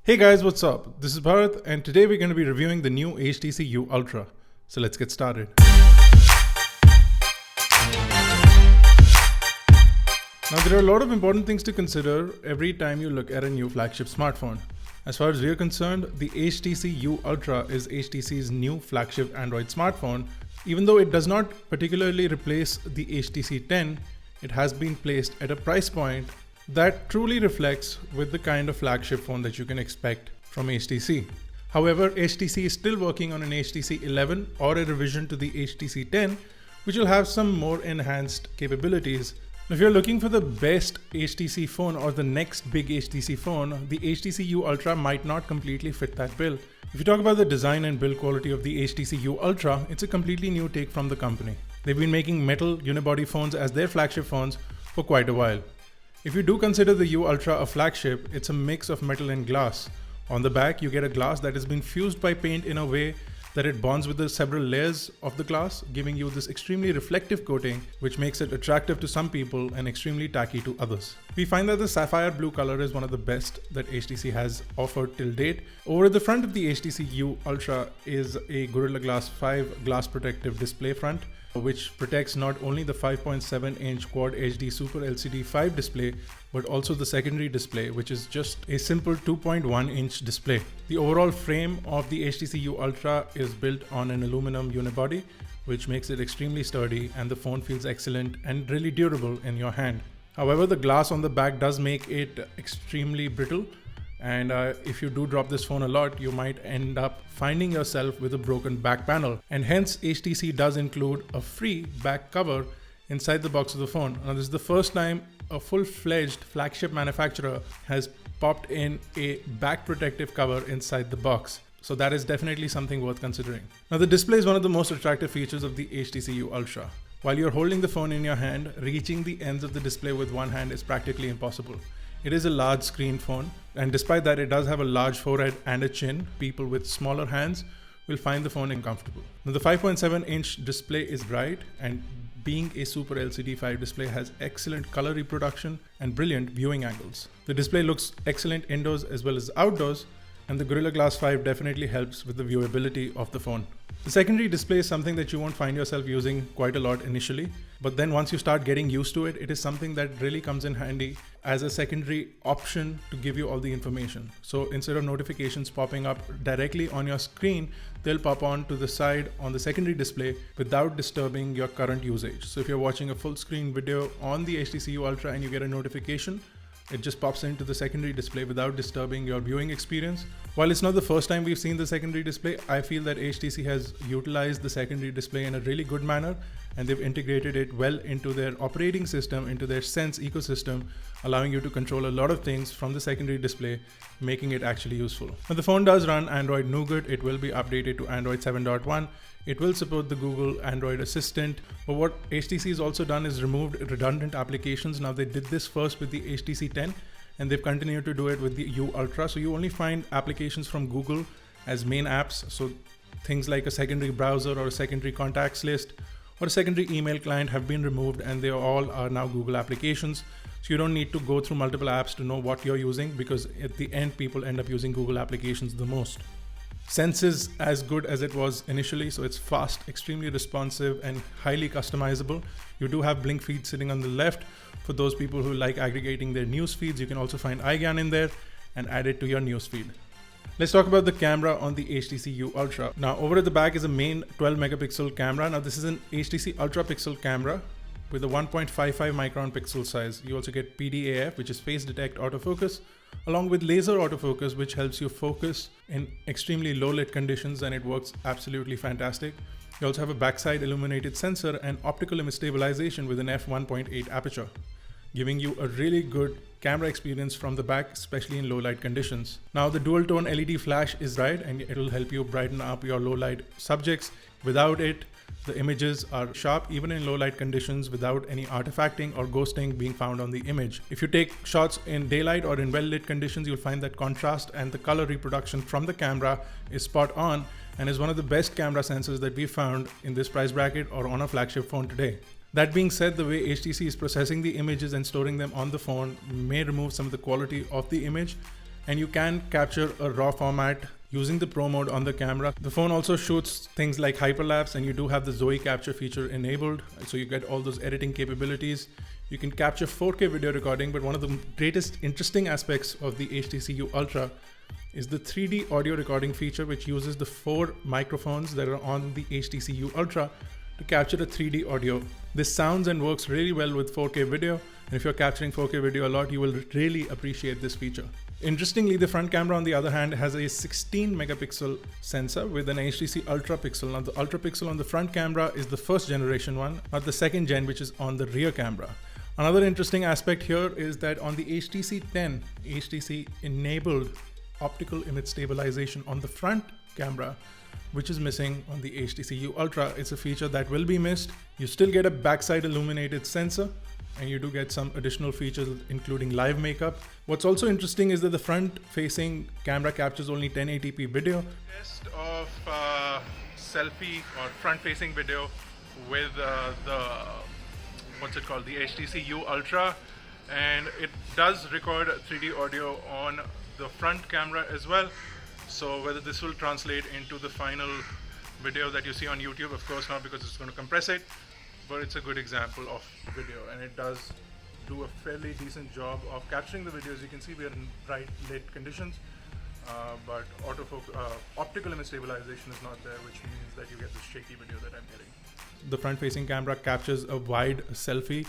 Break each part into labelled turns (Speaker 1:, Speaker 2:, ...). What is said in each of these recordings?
Speaker 1: Hey guys, what's up? This is Bharat and today we're going to be reviewing the new HTC U Ultra. So let's get started. Now there are a lot of important things to consider every time you look at a new flagship smartphone. As far as we're concerned, the HTC U Ultra is HTC's new flagship Android smartphone. Even though it does not particularly replace the HTC 10, it has been placed at a price point that truly reflects with the kind of flagship phone that you can expect from HTC. However, HTC is still working on an HTC 11 or a revision to the HTC 10, which will have some more enhanced capabilities. If you're looking for the best HTC phone or the next big HTC phone, the HTC U Ultra might not completely fit that bill. If you talk about the design and build quality of the HTC U Ultra, it's a completely new take from the company. They've been making metal unibody phones as their flagship phones for quite a while. If you do consider the U Ultra a flagship, it's a mix of metal and glass. On the back, you get a glass that has been fused by paint in a way that it bonds with the several layers of the glass, giving you this extremely reflective coating, which makes it attractive to some people and extremely tacky to others. We find that the sapphire blue color is one of the best that HTC has offered till date. Over the front of the HTC U Ultra is a Gorilla Glass 5 glass protective display front, which protects not only the 5.7-inch Quad HD Super LCD 5 display, but also the secondary display, which is just a simple 2.1-inch display. The overall frame of the HTC U Ultra is built on an aluminum unibody, which makes it extremely sturdy, and the phone feels excellent and really durable in your hand. However, the glass on the back does make it extremely brittle, and if you do drop this phone a lot, you might end up finding yourself with a broken back panel, and hence HTC does include a free back cover inside the box of the phone. Now this is the first time a full-fledged flagship manufacturer has popped in a back protective cover inside the box. So that is definitely something worth considering. Now the display is one of the most attractive features of the HTC U Ultra. While you're holding the phone in your hand, reaching the ends of the display with one hand is practically impossible. It is a large screen phone, and despite that it does have a large forehead and a chin. People with smaller hands will find the phone uncomfortable. Now the 5.7-inch display is bright, and being a Super LCD 5 display has excellent color reproduction and brilliant viewing angles. The display looks excellent indoors as well as outdoors, and the Gorilla Glass 5 definitely helps with the viewability of the phone. The secondary display is something that you won't find yourself using quite a lot initially, but then once you start getting used to it, it is something that really comes in handy as a secondary option to give you all the information. So instead of notifications popping up directly on your screen, they'll pop on to the side on the secondary display without disturbing your current usage. So if you're watching a full screen video on the HTC U Ultra and you get a notification, it just pops into the secondary display without disturbing your viewing experience. While it's not the first time we've seen the secondary display, I feel that HTC has utilized the secondary display in a really good manner, and they've integrated it well into their operating system, into their Sense ecosystem, allowing you to control a lot of things from the secondary display, making it actually useful. Now the phone does run Android Nougat. It will be updated to Android 7.1. It will support the Google Android Assistant, but what HTC has also done is removed redundant applications. Now they did this first with the HTC 10, and they've continued to do it with the U Ultra. So you only find applications from Google as main apps. So things like a secondary browser or a secondary contacts list or a secondary email client have been removed, and they all are now Google applications. So you don't need to go through multiple apps to know what you're using, because at the end people end up using Google applications the most. Sense is as good as it was initially, so it's fast, extremely responsive, and highly customizable. You do have blink feed sitting on the left for those people who like aggregating their news feeds. You can also find iGyaan in there and add it to your news feed. Let's talk about the camera on the HTC U Ultra. Now over at the back is a main 12 megapixel camera. Now this is an HTC Ultra Pixel camera with a 1.55 micron pixel size. You also get PDAF, which is face detect autofocus, along with laser autofocus, which helps you focus in extremely low lit conditions, and it works absolutely fantastic. You also have a backside illuminated sensor and optical image stabilization with an f1.8 aperture, giving you a really good camera experience from the back, especially in low light conditions. Now the dual tone LED flash is bright, and it will help you brighten up your low light subjects. Without it, the images are sharp even in low light conditions without any artifacting or ghosting being found on the image. If you take shots in daylight or in well lit conditions, you'll find that contrast and the color reproduction from the camera is spot on, and is one of the best camera sensors that we found in this price bracket or on a flagship phone today. That being said, the way HTC is processing the images and storing them on the phone may remove some of the quality of the image, and you can capture a RAW format using the Pro mode on the camera. The phone also shoots things like hyperlapse, and you do have the Zoe capture feature enabled, so you get all those editing capabilities. You can capture 4K video recording, but one of the greatest interesting aspects of the HTC U Ultra is the 3D audio recording feature, which uses the 4 microphones that are on the HTC U Ultra to capture a 3D audio. This sounds and works really well with 4K video, and if you're capturing 4K video a lot, you will really appreciate this feature. Interestingly, the front camera on the other hand has a 16 megapixel sensor with an HTC Ultra Pixel. Now the Ultra Pixel on the front camera is the first generation one, not the second gen, which is on the rear camera. Another interesting aspect here is that on the HTC 10, HTC enabled optical image stabilization on the front camera, which is missing on the HTC U Ultra. It's a feature that will be missed. You still get a backside illuminated sensor, and you do get some additional features including live makeup. What's also interesting is that the front facing camera captures only 1080p video. Test of selfie or front facing video with the HTC U Ultra, and it does record 3D audio on the front camera as well. So whether this will translate into the final video that you see on YouTube, of course not, because it's going to compress it, but it's a good example of video, and it does do a fairly decent job of capturing the videos. You can see we are in bright lit conditions, but optical image stabilization is not there, which means that you get this shaky video that I'm getting. The front facing camera captures a wide selfie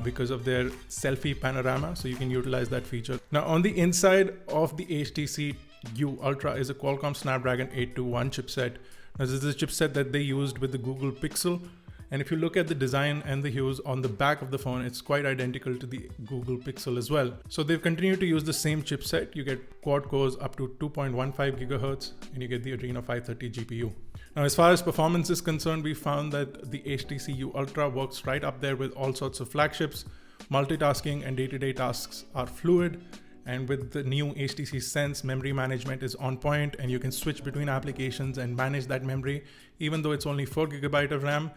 Speaker 1: because of their selfie panorama, so you can utilize that feature. Now on the inside of the HTC U Ultra is a Qualcomm Snapdragon 821 chipset. Now this is the chipset that they used with the Google Pixel, and if you look at the design and the hues on the back of the phone, it's quite identical to the Google Pixel as well. So they've continued to use the same chipset. You get quad cores up to 2.15 gigahertz, and you get the Adreno 530 GPU. Now, as far as performance is concerned, we found that the HTC U Ultra works right up there with all sorts of flagships. Multitasking and day-to-day tasks are fluid, and with the new HTC Sense, memory management is on point, and you can switch between applications and manage that memory, even though it's only 4 GB of RAM.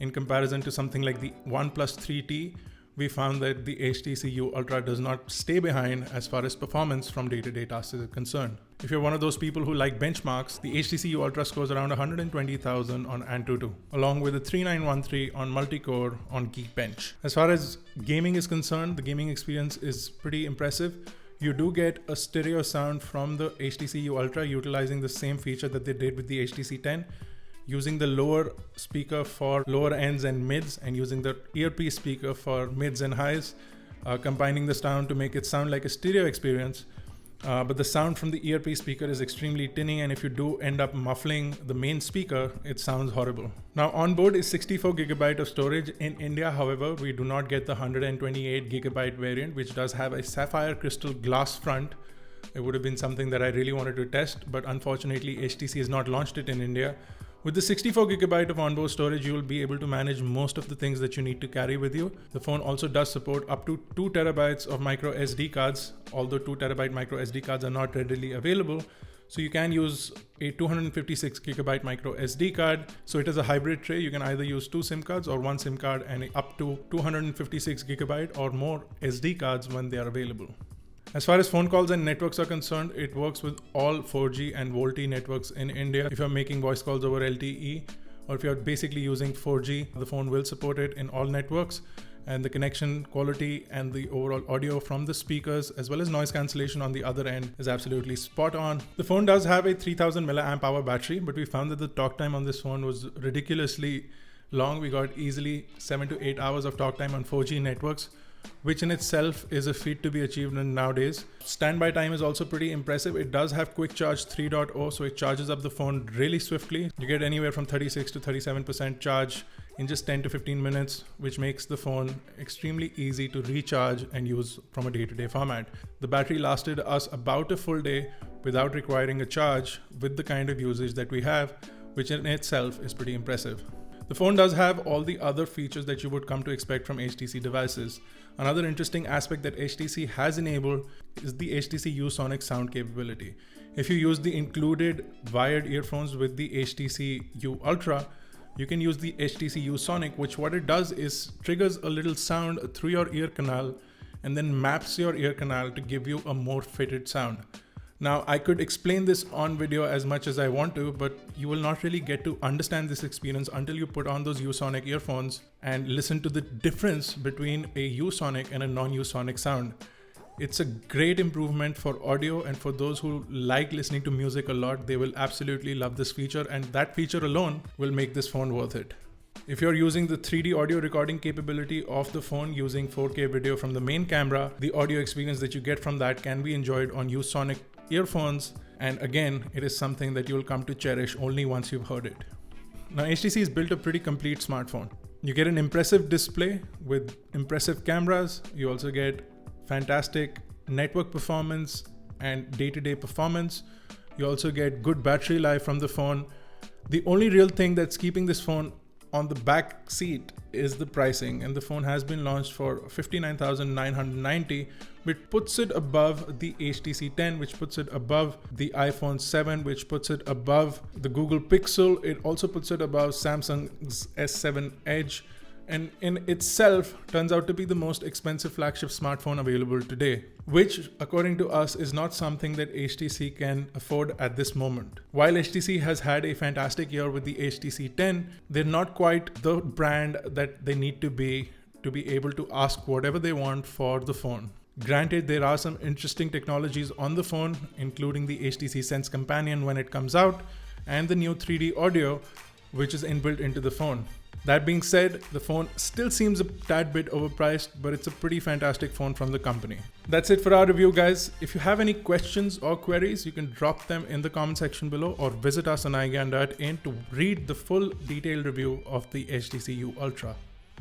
Speaker 1: In comparison to something like the OnePlus 3T, we found that the HTC U Ultra does not stay behind as far as performance from day-to-day tasks is concerned. If you're one of those people who like benchmarks, the HTC U Ultra scores around 120,000 on AnTuTu, along with a 3913 on multi-core on Geekbench. As far as gaming is concerned, the gaming experience is pretty impressive. You do get a stereo sound from the HTC U Ultra, utilizing the same feature that they did with the HTC 10. Using the lower speaker for lower ends and mids, and using the earpiece speaker for mids and highs, combining the sound to make it sound like a stereo experience. But the sound from the earpiece speaker is extremely tinny, and if you do end up muffling the main speaker, it sounds horrible. Now on board is 64 GB of storage. In India, however, we do not get the 128 GB variant, which does have a sapphire crystal glass front. It would have been something that I really wanted to test, but unfortunately HTC has not launched it in India. With the 64 GB of onboard storage, you will be able to manage most of the things that you need to carry with you. The phone also does support up to 2 TB of micro SD cards, although 2 TB micro SD cards are not readily available. So you can use a 256 GB micro SD card. So it is a hybrid tray. You can either use 2 SIM cards or 1 SIM card, and up to 256 GB or more SD cards when they are available. As far as phone calls and networks are concerned, it works with all 4G and VoLTE networks in India. If you're making voice calls over LTE, or if you're basically using 4G, the phone will support it in all networks. And the connection quality and the overall audio from the speakers, as well as noise cancellation on the other end, is absolutely spot on. The phone does have a 3000 mAh battery, but we found that the talk time on this phone was ridiculously long. We got easily 7 to 8 hours of talk time on 4G networks, which in itself is a feat to be achieved nowadays. Standby time is also pretty impressive. It does have Quick Charge 3.0, so it charges up the phone really swiftly. You get anywhere from 36 to 37% charge in just 10 to 15 minutes, which makes the phone extremely easy to recharge and use from a day-to-day format. The battery lasted us about a full day without requiring a charge with the kind of usage that we have, which in itself is pretty impressive. The phone does have all the other features that you would come to expect from HTC devices. Another interesting aspect that HTC has enabled is the HTC U Sonic sound capability. If you use the included wired earphones with the HTC U Ultra, you can use the HTC U Sonic, which what it does is triggers a little sound through your ear canal, and then maps your ear canal to give you a more fitted sound. Now, I could explain this on video as much as I want to, but you will not really get to understand this experience until you put on those U-Sonic earphones and listen to the difference between a U-Sonic and a non-U-Sonic sound. It's a great improvement for audio, and for those who like listening to music a lot, they will absolutely love this feature, and that feature alone will make this phone worth it. If you're using the 3D audio recording capability of the phone using 4K video from the main camera, the audio experience that you get from that can be enjoyed on U-Sonic earphones, and again, it is something that you will come to cherish only once you've heard it. Now, HTC has built a pretty complete smartphone. You get an impressive display with impressive cameras. You also get fantastic network performance and day-to-day performance. You also get good battery life from the phone. The only real thing that's keeping this phone on the back seat is the pricing, and the phone has been launched for $59,990, which puts it above the HTC 10, which puts it above the iPhone 7, which puts it above the Google Pixel. It also puts it above Samsung's S7 Edge, and in itself turns out to be the most expensive flagship smartphone available today, which according to us is not something that HTC can afford at this moment. While HTC has had a fantastic year with the HTC 10, they're not quite the brand that they need to be able to ask whatever they want for the phone. Granted, there are some interesting technologies on the phone, including the HTC Sense companion when it comes out, and the new 3D audio, which is inbuilt into the phone. That being said, the phone still seems a tad bit overpriced, but it's a pretty fantastic phone from the company. That's it for our review, guys. If you have any questions or queries, you can drop them in the comment section below or visit us on iGyaan.in to read the full detailed review of the HTC U Ultra.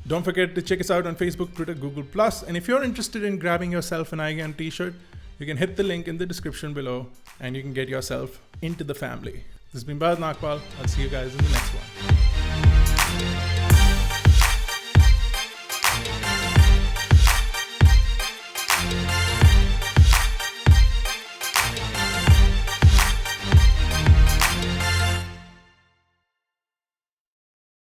Speaker 1: Don't forget to check us out on Facebook, Twitter, Google+, and if you're interested in grabbing yourself an iGyaan t-shirt, you can hit the link in the description below and you can get yourself into the family. This has been Bharat. I'll see you guys in the next one.